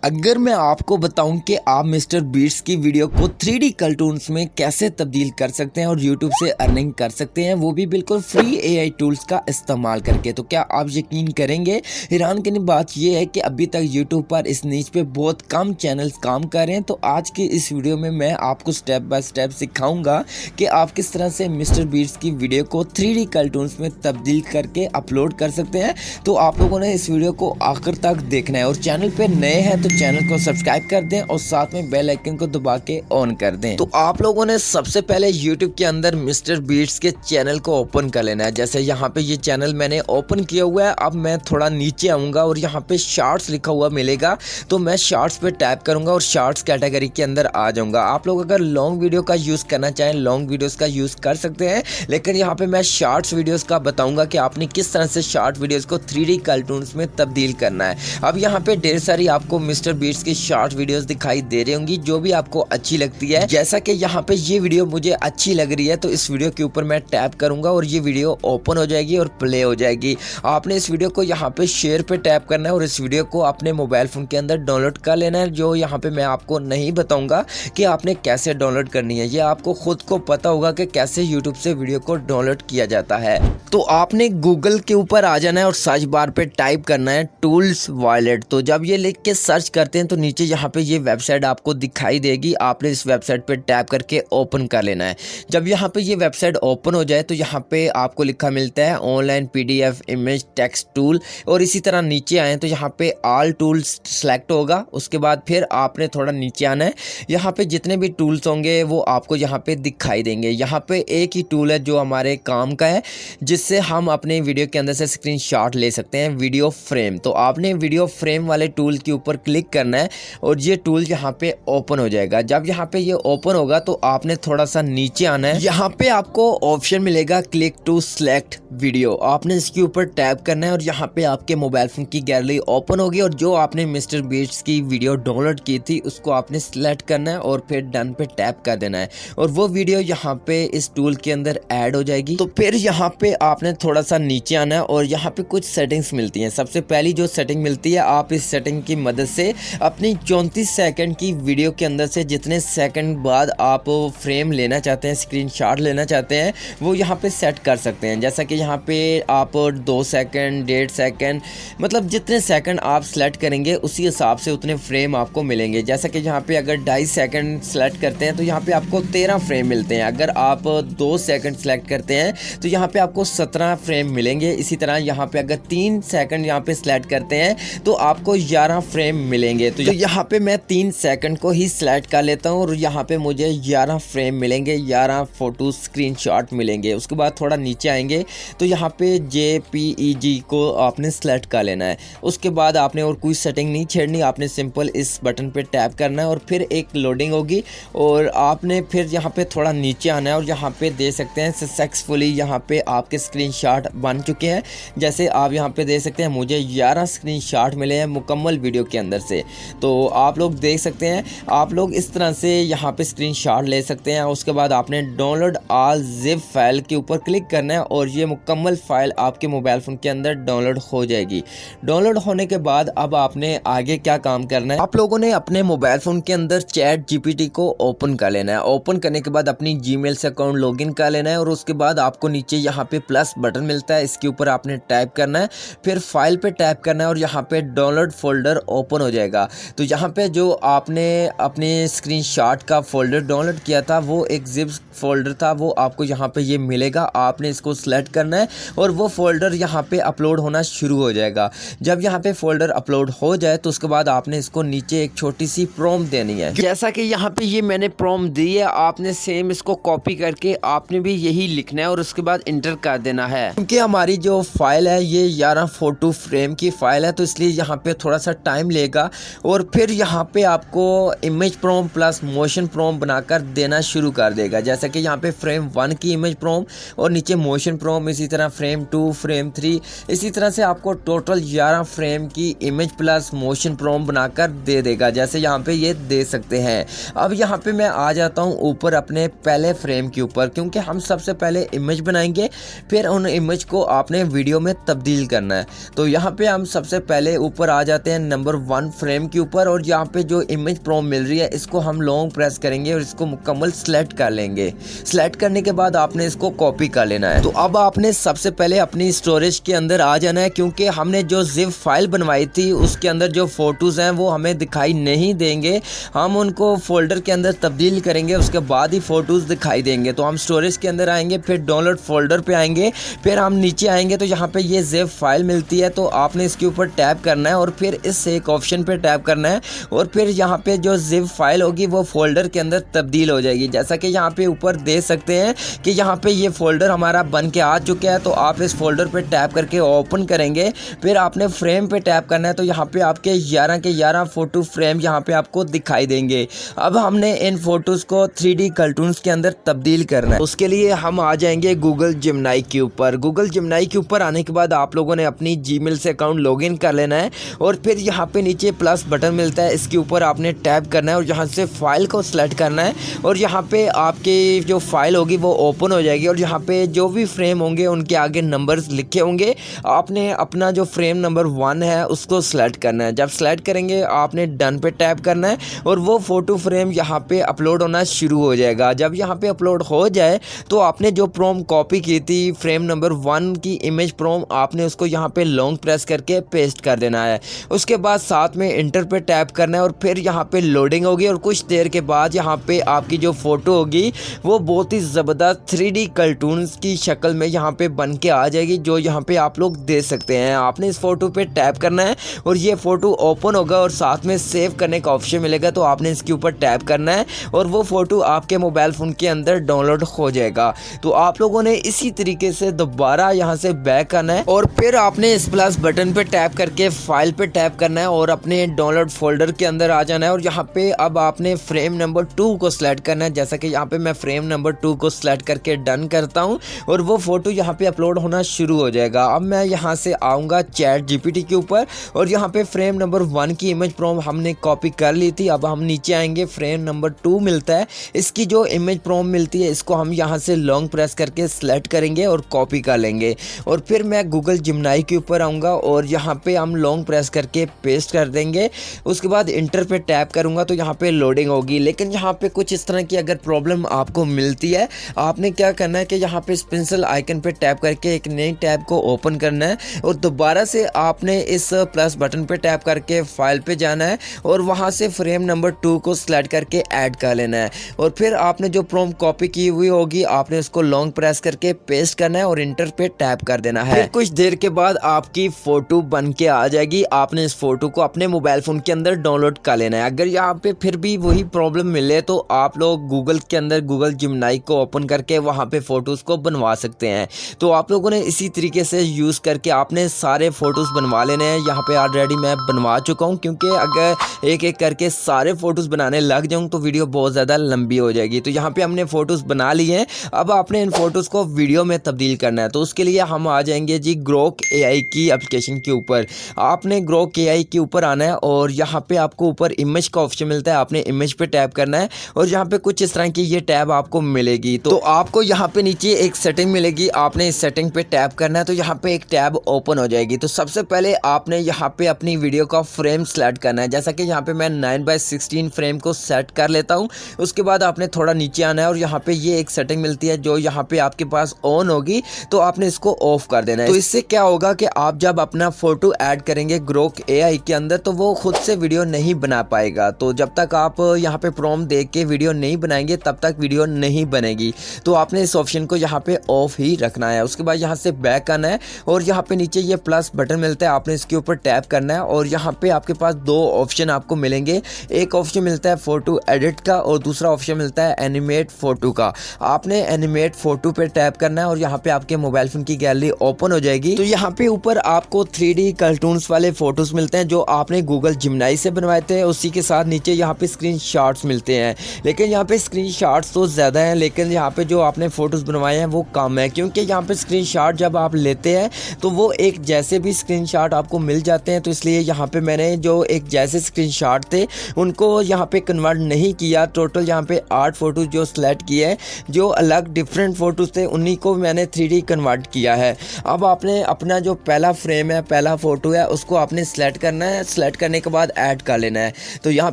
अगर मैं आपको बताऊं कि आप मिस्टर बीट्स की वीडियो को 3D कार्टून्स में कैसे तब्दील कर सकते हैं और YouTube से अर्निंग कर सकते हैं, वो भी बिल्कुल फ्री AI टूल्स का इस्तेमाल करके, तो क्या आप यकीन करेंगे? हैरान करने बात यह है कि अभी तक YouTube पर इस नीच पे बहुत कम चैनल्स काम कर रहे हैं। तो आज की इस वीडियो में मैं आपको स्टेप बाय स्टेप सिखाऊंगा कि आप किस तरह से मिस्टर बीट्स की वीडियो को 3D कार्टून्स में तब्दील करके अपलोड कर सकते हैं। तो आप लोगों ने इस वीडियो को आखिर तक देखना है और चैनल पे नए हैं तो चैनल को सब्सक्राइब कर दें और साथ में बेल आइकन को दबा के ऑन कर दें। तो आप लोगों ने सबसे पहले YouTube के अंदर मिस्टर बीट्स के चैनल को ओपन कर लेना है। जैसे यहाँ पे ये चैनल मैंने ओपन किया हुआ है। अब मैं थोड़ा नीचे आऊँगा और यहाँ पे शॉर्ट्स लिखा हुआ मिलेगा, तो मैं शॉर्ट्स पे टैप करूँगा और शॉर्ट्स कैटेगरी के अंदर आ जाऊँगा। आप लोग अगर लॉन्ग वीडियो का यूज़ करना चाहें, लॉन्ग वीडियोज़ का यूज़ कर सकते हैं, लेकिन यहाँ पे मैं शॉर्ट्स वीडियोज़ का बताऊँगा कि आपने किस तरह से शॉर्ट वीडियोज़ को 3D कार्टून्स में तब्दील करना है। अब यहाँ पे ढेर सारी आपको मिस्टर बीट्स की शॉर्ट वीडियोस दिखाई दे रही होंगी जो भी आपको अच्छी लगती है। जैसा कि यहाँ पे ये वीडियो मुझे अच्छी लग रही है तो इस वीडियो के ऊपर मैं टैप करूंगा और ये वीडियो ओपन हो जाएगी और प्ले हो जाएगी। आपने इस वीडियो को यहाँ पे शेयर पे टैप करना है और इस वीडियो को अपने मोबाइल फोन के अंदर डाउनलोड कर लेना है। जो यहाँ पे मैं आपको नहीं बताऊंगा कि आपने कैसे डाउनलोड करनी है, ये आपको खुद को पता होगा कि कैसे यूट्यूब से वीडियो को डाउनलोड किया जाता है। तो आपने गूगल के ऊपर आ जाना है और सर्च बार पे टाइप करना है टूल्स वॉलेट। तो जब ये लिख के सर्च करते हैं तो नीचे यहाँ पे ये वेबसाइट आपको दिखाई देगी। आपने इस वेबसाइट पे टैप करके ओपन कर लेना है। जब यहाँ पे ये वेबसाइट ओपन हो जाए तो यहाँ पे आपको लिखा मिलता है online PDF image text tool, और इसी तरह नीचे आए तो यहाँ पे ऑल टूल्स सेलेक्ट होगा। उसके बाद फिर आपने थोड़ा नीचे आना है। यहाँ पे जितने भी टूल्स होंगे वो आपको यहाँ पे दिखाई देंगे। यहाँ पे एक ही टूल है जो हमारे काम का है, जिससे हम अपने वीडियो के अंदर से स्क्रीनशॉट ले सकते हैं, वीडियो फ्रेम। तो आपने वीडियो फ्रेम वाले टूल के ऊपर क्लिक करना है और ये टूल यहाँ पे ओपन हो जाएगा। जब यहाँ पे ये ओपन होगा तो आपने थोड़ा सा नीचे आना है। यहाँ पे आपको ऑप्शन मिलेगा क्लिक टू सिलेक्ट वीडियो। आपने इसके ऊपर टैप करना है और यहाँ पे आपके मोबाइल फोन की गैलरी ओपन होगी और जो आपने मिस्टर बीट्स की वीडियो डाउनलोड की थी उसको आपने सिलेक्ट करना है और फिर डन पे टैप कर देना है और वो वीडियो यहाँ पे इस टूल के अंदर ऐड हो जाएगी। तो फिर यहाँ पे आपने थोड़ा सा नीचे आना है और यहाँ पे कुछ सेटिंग्स मिलती हैं। सबसे पहली जो सेटिंग मिलती है, आप इस सेटिंग की मदद से अपनी 34 सेकंड की वीडियो के अंदर से जितने सेकंड बाद आप फ्रेम लेना चाहते हैं, स्क्रीनशॉट लेना चाहते हैं, वो यहाँ पे सेट कर सकते हैं। जैसा कि यहाँ पे आप 2 सेकंड, 1.5 सेकंड, मतलब जितने सेकंड आप सेलेक्ट करेंगे उसी हिसाब से उतने फ्रेम आपको मिलेंगे। जैसा कि यहाँ पे अगर 2.5 सेकंड सेलेक्ट करते हैं तो यहाँ पे आपको 13 फ्रेम मिलते हैं। अगर आप 2 सेकंड सेलेक्ट करते हैं तो यहाँ पे आपको 17 फ्रेम मिलेंगे। इसी तरह यहाँ पे अगर 3 सेकंड यहाँ पे सेलेक्ट करते हैं तो आपको 11 फ्रेम मिलेंगे। तो यहाँ पे मैं 3 सेकंड को ही सिलेक्ट कर लेता हूँ और यहाँ पे मुझे 11 फ्रेम मिलेंगे, 11 फोटो स्क्रीनशॉट मिलेंगे। उसके बाद थोड़ा नीचे आएंगे तो यहाँ पे JPEG को आपने सिलेक्ट कर लेना है। उसके बाद आपने और कोई सेटिंग नहीं छेड़नी, आपने सिंपल इस बटन पे टैप करना है और फिर एक लोडिंग होगी और आपने फिर यहाँ पे थोड़ा नीचे आना है और यहाँ पे दे सकते हैं सक्सेसफुली यहाँ पे आपके स्क्रीनशॉट बन चुके हैं। जैसे आप यहाँ पे देख सकते हैं मुझे 11 स्क्रीनशॉट मिले हैं मुकम्मल वीडियो के अंदर से। तो आप लोग देख सकते हैं, आप लोग इस तरह से यहाँ पे स्क्रीनशॉट ले सकते हैं। उसके बाद आपने डाउनलोड ऑल जिप फाइल के ऊपर क्लिक करना है और ये मुकम्मल फाइल आपके मोबाइल फ़ोन के अंदर डाउनलोड हो जाएगी। डाउनलोड होने के बाद अब आपने आगे क्या काम करना है, आप लोगों ने अपने मोबाइल फ़ोन के अंदर ChatGPT को ओपन कर लेना है। ओपन करने के बाद अपनी Gmail से अकाउंट लॉगिन कर लेना है और उसके बाद आपको नीचे यहाँ पे प्लस बटन मिलता है, इसके ऊपर आपने टैप करना है, फिर फाइल पे टैप करना है और यहाँ पे डाउनलोड फोल्डर ओपन हो जाएगा। तो यहाँ पे जो आपने अपने स्क्रीनशॉट का फोल्डर डाउनलोड किया था वो एक जिप फोल्डर था, वो आपको यहाँ पे ये मिलेगा। आपने इसको सिलेक्ट करना है और वो फोल्डर यहाँ पे अपलोड होना शुरू हो जाएगा। जब यहाँ पे फोल्डर अपलोड हो जाए तो उसके बाद आपने इसको नीचे एक छोटी सी प्रॉम्प्ट देनी है। जैसा कि यहाँ पे ये मैंने प्रॉम्प्ट दी है, आपने सेम इसको कॉपी करके आपने भी यही लिखना है और उसके बाद इंटर कर देना है। क्योंकि हमारी जो फाइल है ये 11 फोटो फ्रेम की फाइल है तो इसलिए यहाँ पे थोड़ा सा टाइम लेगा और फिर यहाँ पे आपको image prompt plus motion prompt बनाकर देना शुरू कर देगा। जैसा कि यहाँ पे फ्रेम 1 की इमेज प्रॉम्प्ट और नीचे मोशन प्रॉम्प्ट, इसी तरह फ्रेम 2, फ्रेम 3, इसी तरह से आपको टोटल 11 फ्रेम की इमेज प्लस मोशन प्रॉम्प्ट बनाकर दे देगा, जैसे यहाँ पे ये दे सकते हैं। अब यहाँ पे मैं आ जाता हूँ ऊपर अपने पहले फ्रेम के ऊपर, क्योंकि हम सबसे पहले इमेज बनाएंगे फिर उन इमेज को आपने वीडियो में तब्दील करना है। तो यहाँ पे हम सबसे पहले ऊपर आ जाते हैं नंबर 1 फ्रेम के ऊपर और यहाँ पे जो इमेज प्रॉम्प्ट मिल रही है इसको हम लॉन्ग प्रेस करेंगे और इसको मुकम्मल सेलेक्ट कर लेंगे। सेलेक्ट करने के बाद आपने इसको कॉपी कर लेना है। तो अब आपने सबसे पहले अपनी स्टोरेज के अंदर आ जाना है, क्योंकि हमने जो जिप फाइल बनवाई थी उसके अंदर जो फोटोज़ हैं वो हमें दिखाई नहीं देंगे, हम उनको फोल्डर के अंदर तब्दील करेंगे, उसके बाद ही फ़ोटोज़ दिखाई देंगे। तो हम स्टोरेज के अंदर आएंगे, फिर डाउनलोड फोल्डर पे आएंगे, फिर हम नीचे आएंगे तो यहाँ पे ये जिप फाइल मिलती है, तो आपने इसके ऊपर टैप करना है और फिर इस एक ऑप्शन पे टैप करना है और फिर यहाँ पे जो जिप फाइल होगी वो फोल्डर के अंदर तब्दील हो जाएगी। जैसा कि यहाँ पे ऊपर देख सकते हैं कि यहाँ पे ये फोल्डर हमारा बन के आ चुका है। तो आप इस फोल्डर पे टैप करके ओपन करेंगे, फिर आपने फ्रेम पे टैप करना है, तो यहाँ पे आपके 11 के 11 फोटो फ्रेम यहाँ पे आपको दिखाई देंगे। अब हमने इन फोटोज़ को 3D कार्टून्स के अंदर तब्दील करना है। उसके लिए हम आ जाएंगे गूगल जिमनाई के ऊपर। गूगल जिमनाई के ऊपर आने के बाद आप लोगों ने अपनी जीमेल से अकाउंट लॉगिन कर लेना है और फिर यहाँ पे नीचे प्लस बटन मिलता है, इसके ऊपर आपने टैप करना है और यहाँ से फाइल को सिलेक्ट करना है और यहाँ पे आपकी जो फाइल होगी वो ओपन हो जाएगी और यहाँ पे जो भी फ्रेम होंगे उनके आगे नंबर्स लिखे होंगे। आपने अपना जो फ्रेम नंबर 1 है उसको सिलेक्ट करना है। जब सिलेक्ट करेंगे आपने डन पे टैप करना है और वो फ़ोटो फ्रेम यहाँ पे अपलोड होना शुरू हो जाएगा। जब यहाँ पे अपलोड हो जाए तो आपने जो प्रॉम्प्ट कॉपी की थी फ्रेम नंबर 1 की इमेज प्रॉम्प्ट, आपने उसको यहाँ पे लॉन्ग प्रेस करके पेस्ट कर देना है। उसके बाद साथ में इंटर पे टैप करना है और फिर यहाँ पे लोडिंग होगी और कुछ देर के बाद यहाँ पे आपकी जो फ़ोटो होगी वो बहुत ही ज़बरदस्त 3D कार्टून्स की शक्ल में यहाँ पे बन के आ जाएगी, जो यहाँ पे आप लोग देख सकते हैं। आपने इस फ़ोटो पे टैप करना है और ये फ़ोटो ओपन होगा और साथ में सेव करने का ऑप्शन मिलेगा, तो आपने इसके ऊपर टैप करना है और वो फ़ोटो आपके मोबाइल फ़ोन के अंदर डाउनलोड हो जाएगा। तो आप लोगों ने इसी तरीके से दोबारा यहाँ से बैक करना है और फिर आपने इस प्लस बटन पे टैप करके फाइल पे टैप करना है और अपने डाउनलोड फोल्डर के अंदर आ जाना है और यहाँ पे अब आपने फ्रेम नंबर 2 को सिलेक्ट करना है। जैसा कि यहाँ पे मैं फ्रेम नंबर 2 को सिलेक्ट करके डन करता हूँ और वो फ़ोटो यहाँ पे अपलोड होना शुरू हो जाएगा। अब मैं यहाँ से आऊँगा चैट जीपीटी के ऊपर और यहाँ पे फ्रेम नंबर 1 की इमेज प्रॉम्प्ट हमने कॉपी कर ली थी। अब हम नीचे आएंगे, फ्रेम नंबर 2 मिलता है, इसकी जो इमेज प्रॉम्प्ट मिलती है इसको हम यहाँ से लॉन्ग प्रेस करके सिलेक्ट करेंगे और कॉपी कर लेंगे और फिर मैं गूगल जिमनाई के ऊपर आऊँगा और यहाँ पे हम लॉन्ग प्रेस करके पेस्ट कर देंगे। उसके बाद इंटर पे टैप करूँगा तो यहाँ पे लोडिंग होगी। लेकिन यहाँ पे कुछ इस तरह की अगर प्रॉब्लम आपको मिलती है, आपने क्या करना है कि यहाँ पे पेंसिल आइकन पे टैप करके एक नई टैब को ओपन करना है और दोबारा से आपने इस प्लस बटन पे टैप करके फाइल पे जाना है और वहाँ से फ्रेम नंबर 2 को सिलेक्ट करके ऐड कर लेना है और फिर आपने जो प्रॉम्प्ट कॉपी की हुई होगी आपने उसको लॉन्ग प्रेस करके पेस्ट करना है और इंटर पे टैप कर देना है। फिर कुछ देर के बाद आपकी फ़ोटो बन के आ जाएगी। आपने इस फ़ोटो को अपने मोबाइल फ़ोन के अंदर डाउनलोड कर लेना है। अगर यहाँ पे फिर भी वही प्रॉब्लम मिले तो आप लोग गूगल के अंदर गूगल जिमनाई को ओपन करके वहाँ पे फ़ोटोज़ को बनवा सकते हैं। तो आप लोगों ने इसी तरीके से यूज़ करके आपने सारे फ़ोटोज़ बनवा लेने हैं। यहाँ पे ऑलरेडी मैं बनवा चुका हूँ, क्योंकि अगर एक एक करके सारे फ़ोटोज़ बनाने लग जाऊँ तो वीडियो बहुत ज़्यादा लंबी हो जाएगी। तो यहाँ पे हमने फ़ोटोज़ बना लिए हैं। अब आपने इन फ़ोटोज़ को वीडियो में तब्दील करना है। तो उसके लिए हम आ जाएंगे जी ग्रोक AI की एप्लीकेशन के ऊपर। आपने ग्रोक AI के ऊपर आना है और यहाँ पे आपको ऊपर इमेज का ऑप्शन मिलता है, आपने इमेज पे टैप करना है और यहाँ पे कुछ इस तरह की ये टैब आपको मिलेगी। तो आपको यहाँ पे नीचे एक सेटिंग मिलेगी, आपने इस सेटिंग पे टैप करना है तो यहाँ पे एक टैब ओपन हो जाएगी। तो सबसे पहले आपने यहाँ पे अपनी वीडियो का फ्रेम सेलेक्ट करना है। जैसा कि यहाँ पे मैं 9:16 फ्रेम को सेट कर लेता हूँ। उसके बाद आपने थोड़ा नीचे आना है और यहाँ पे ये एक सेटिंग मिलती है जो यहाँ पे आपके पास ऑन होगी, तो आपने इसको ऑफ कर देना है। तो इससे क्या होगा कि आप जब अपना फोटो ऐड करेंगे ग्रोक AI के अंदर तो वो खुद से वीडियो नहीं बना पाएगा। तो जब तक आप यहाँ पे प्रॉम्प्ट देख के वीडियो नहीं बनाएंगे तब तक वीडियो नहीं बनेगी। तो आपने इस ऑप्शन को यहाँ पे ऑफ ही रखना है। उसके बाद यहाँ से बैक आना है और यहाँ पे नीचे ये प्लस बटन मिलता है, आपने इसके ऊपर टैप करना है और यहाँ पे आपके पास 2 ऑप्शन आपको मिलेंगे। एक ऑप्शन मिलता है फोटो एडिट का और दूसरा ऑप्शन मिलता है एनिमेट फोटो का। आपने एनिमेट फोटो पे टैप करना है और यहाँ पे आपके मोबाइल फोन की गैलरी ओपन हो जाएगी। तो यहाँ पे ऊपर आपको 3D कार्टून्स वाले फोटोज मिलते हैं जो आपने गूगल जिमनाई से बनवाए थे। उसी के साथ नीचे यहाँ पे स्क्रीनशॉट्स मिलते हैं, लेकिन यहाँ पे स्क्रीनशॉट्स तो ज़्यादा हैं लेकिन यहाँ पे जो आपने फ़ोटोज़ बनवाए हैं वो कम है, क्योंकि यहाँ पे स्क्रीनशॉट जब आप लेते हैं तो वो एक जैसे भी स्क्रीनशॉट आपको मिल जाते हैं। तो इसलिए यहाँ पे मैंने जो एक जैसे स्क्रीनशॉट थे उनको यहाँ पे कन्वर्ट नहीं किया। टोटल यहाँ पे 8 फ़ोटोज़ जो सेलेक्ट किए हैं, जो अलग डिफरेंट फ़ोटोज़ थे उन्हीं को मैंने 3D कन्वर्ट किया है। अब आपने अपना जो पहला फ्रेम है, पहला फ़ोटो है, उसको आपने सेलेक्ट करना है। सेलेक्ट करने के बाद ऐड कर लेना है। तो यहाँ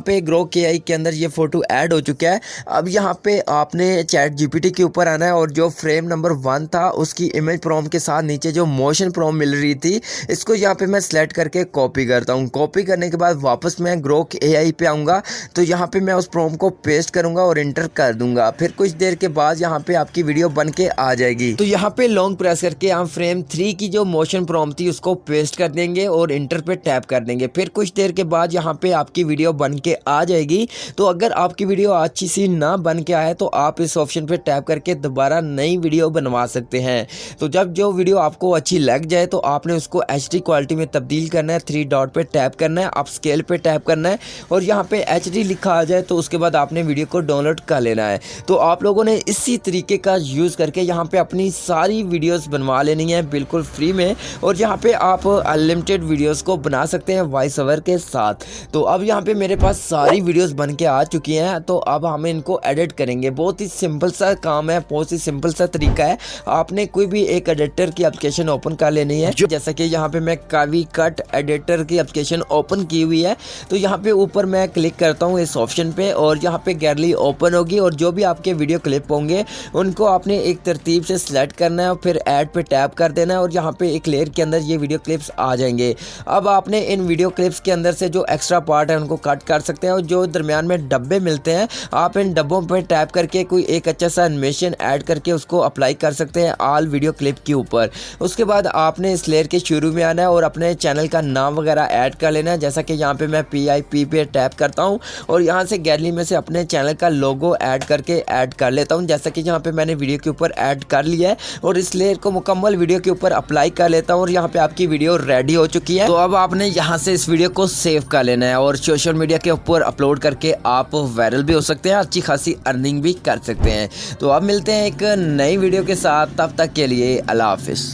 पे ग्रोक एआई के अंदर ये फ़ोटो ऐड हो चुका है। अब यहाँ पे आपने चैट जीपीटी के ऊपर आना है और जो फ्रेम नंबर 1 था उसकी इमेज प्रॉम्प्ट के साथ नीचे जो मोशन प्रॉम्प्ट मिल रही थी, इसको यहाँ पे मैं सेलेक्ट करके कॉपी करता हूँ। कॉपी करने के बाद वापस मैं ग्रोक एआई पे आऊँगा, तो यहाँ पे मैं उस प्रॉम्प्ट को पेस्ट करूँगा और इंटर कर दूंगा। फिर कुछ देर के बाद यहाँ पे आपकी वीडियो बन के आ जाएगी। तो यहाँ पे लॉन्ग प्रेस करके हम फ्रेम 3 की जो मोशन प्रॉम्प्ट थी उसको पेस्ट कर देंगे और इंटर पे टैप कर देंगे। फिर कुछ देर के बाद यहाँ पे आपकी वीडियो बन के आ जाएगी। तो अगर आपकी वीडियो अच्छी सी ना बन के आए तो आप इस ऑप्शन पे टैप करके दोबारा नई वीडियो बनवा सकते हैं। तो जब जो वीडियो आपको अच्छी लग जाए तो आपने उसको HD क्वालिटी में तब्दील करना है, 3 डॉट पे टैप करना है, अप स्केल पे टैप करना है और यहाँ पे HD लिखा आ जाए तो उसके बाद आपने वीडियो को डाउनलोड कर लेना है। तो आप लोगों ने इसी तरीके का यूज़ करके यहाँ पे अपनी सारी वीडियोस बनवा लेनी है बिल्कुल फ्री में, और यहाँ पे आप अनलिमिटेड वीडियोस को बना सकते हैं वॉइस ओवर के साथ। तो अब यहाँ पे मेरे पास सारी वीडियोस बन के आ चुकी हैं। तो अब हम इनको एडिट करेंगे। बहुत ही सिंपल सा काम है, बहुत ही सिंपल सा तरीका है। आपने कोई भी एक एडिटर की एप्लीकेशन ओपन कर लेनी है, जैसा कि यहाँ पे मैं कावी कट एडिटर की एप्लीकेशन ओपन की हुई है। तो यहाँ पे ऊपर मैं क्लिक करता हूँ इस ऑप्शन पे और यहाँ पे गैलरी ओपन होगी और जो भी आपके वीडियो क्लिप होंगे उनको आपने एक तरतीब से सिलेक्ट करना है और फिर ऐड पे टैप कर देना है और यहाँ पे एक लेयर के अंदर ये वीडियो क्लिप्स आ जाएंगे। अब आपने इन वीडियो क्लिप्स के अंदर से जो एक्स्ट्रा पार्ट है उनको कट कर सकते हैं और जो दरमियान में डब्बे मिलते हैं आप इन डब्बों पे टैप करके कोई एक अच्छा सा एनिमेशन ऐड करके उसको अप्लाई कर सकते हैं ऑल वीडियो क्लिप के ऊपर। उसके बाद आपने इस लेयर के शुरू में आना है और अपने चैनल का नाम वगैरह ऐड कर लेना है। जैसा कि यहाँ पे मैं PIP पे टैप करता हूँ और यहाँ से गैलरी में से अपने चैनल का लोगो ऐड करके ऐड कर लेता हूँ, जैसा कि यहाँ पे मैंने वीडियो के ऊपर ऐड कर लिया है और इस लेयर को मुकम्मल वीडियो के ऊपर अप्लाई कर लेता हूँ और यहाँ पे आपकी वीडियो रेडी हो चुकी है। तो अब आपने यहाँ से इस वीडियो को सेव कर लेना है और सोशल मीडिया के ऊपर अपलोड करके आप वायरल भी हो सकते हैं, अच्छी खासी अर्निंग भी कर सकते हैं। तो अब मिलते हैं एक नई वीडियो के साथ, तब तक के लिए अल्लाह हाफिज़।